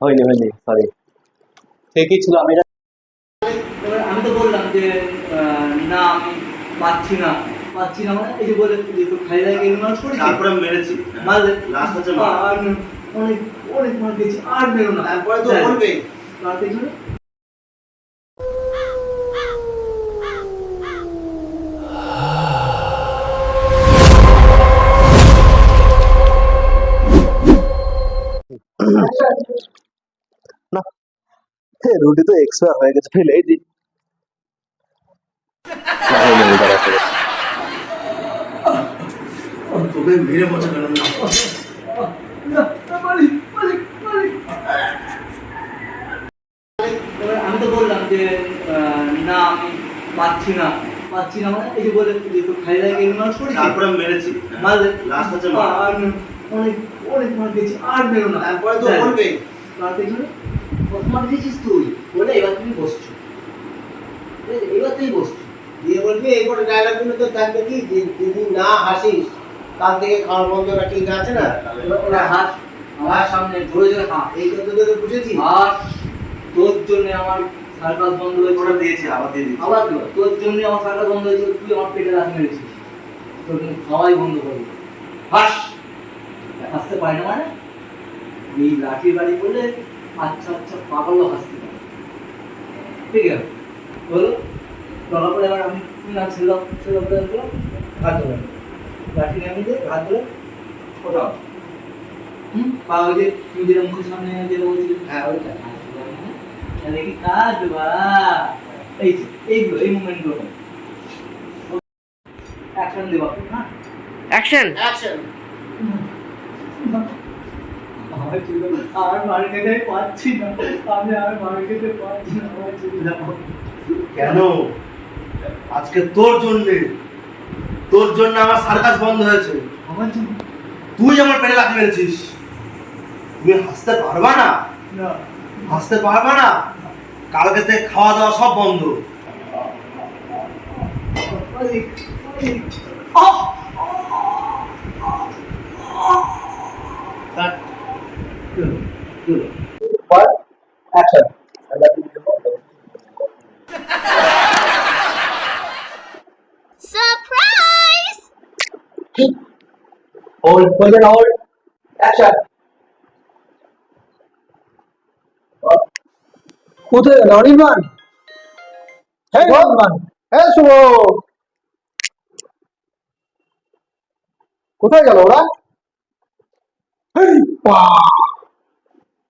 হয়নি হয়নি সরি, ঠিকই ছিল। আমি এবার আমি তো বললাম যে না আমি পাচ্ছি না, পাচ্ছি না মানে এই যে বলে যে তো খাই লাগে এই মানুষ করেছি, তারপরে আমি মেরেছি, মারলে লাস্ট হচ্ছে মার। আর অনেক অনেক মার খেয়েছি, আর মেরো না। তারপরে তো বলবে তার পেছনে না, রুটি তো এক্সপায়ার হয়ে গেছে, ফেলেই দিই। না হয়নি, আমি দাঁড়া করে তোকে মেরে বসে গেল না। মালিক মালিক মালিক। এবার আমি তো বললাম যে না আমি পাচ্ছি না, পাচ্ছি না মানে এই যে বলে যে তো খাই লাগে এই মানুষ করেছি, তারপরে আমি মেরেছি, মারলে লাস্ট হচ্ছে মার। আর অনেক অনেক মার খেয়েছি, আর মেরো না। তারপরে তো বলবে তার পেছনে কত মার খেয়েছিস তুই, বলে এবার তুমি বসছো, এবার তুই বসছো। দিয়ে বলবি এরপরে ডায়লগ গুলো তো থাকবে কি যদি না হাসিস কাল থেকে খাওয়ার বন্ধটা ঠিক আছে না। ওরা হাস আমার সামনে জোরে জোরে হাস, এই তো তোদের বুঝেছি। আর তোর জন্য আমার সার্কাস বন্ধ হয়েছে। ওটা দিয়েছি, আবার দিয়ে দিচ্ছি। আবার দিও, তোর জন্য আমার সার্কাস বন্ধ হয়েছিল, তুই আমার পেটে লাথি মেরেছিস, তোর জন্য খাওয়াই বন্ধ করবি। হাস, হাসতে পারি না মানে এই লাঠির বাড়ি করলে আচ্ছা আচ্ছা পাগলও হাসতে পারে, ঠিক আছে বলো। বলার পরে এবার আমি তুই না ছিল ছিল করে দিলাম, হাত ধরে লাঠি নামিয়ে দিয়ে হাত ধরে ওঠাও। পা ওই যে তুই যেটা মুখের সামনে যেটা বলছিলি, হ্যাঁ ওইটা দেখি কাজ বা এই যে এইগুলো এই মুভমেন্টগুলো অ্যাকশন দেবা, হ্যাঁ অ্যাকশন। অ্যাকশন। আমার ছিল আর মার্কেটে পাচ্ছি না, আমি আর মার্কেটে পাচ্ছি না, আমার চলে যাবো। কেন? আজকে তোর জন্য আমার সার্কাস বন্ধ হয়েছে। আমার জন্য তুই আমার পেটে লাথি মেরেছিস, তুমি হাসতে পারবা না, না, হাসতে পারবা না। কালকে থেকে খাওয়া দাওয়া সব বন্ধ। মালিক মালিক। কাট। অ্যাকশন। Surprise! হোল্ড করবেন, হোল্ড অ্যাকশন। কোথায় গেল অনির্বাণ? হ্যাঁ অনির্বাণ, হ্যাঁ শুভ, কোথায় গেল ওরা?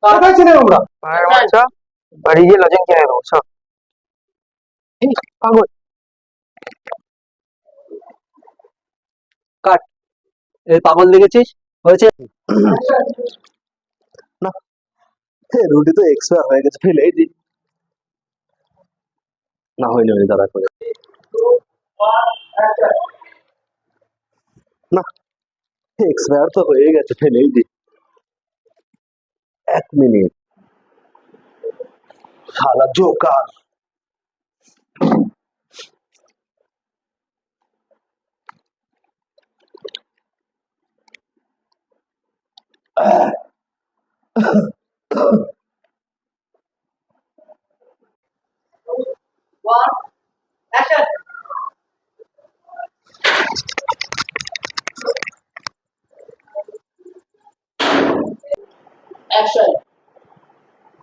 কোথায় ছিলেন ওরা? বাড়ি গিয়ে লজেন কিনে দেবো সব। পাগল কাট, এই পাগল দেখেছিস হয়েছে। না, রুটি তো এক্সপায়ার হয়ে গেছে, ফেলেই দিই। না হয়নি, আমি দাঁড়া করে না, এক্সপায়ার তো হয়ে গেছে, ফেলেই দিই। 1 মিনিট, শালা জোকার।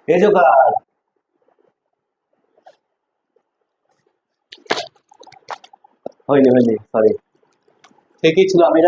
এ জোকার, হয়নি হয়নি সরি, ঠিকই ছিল। আমি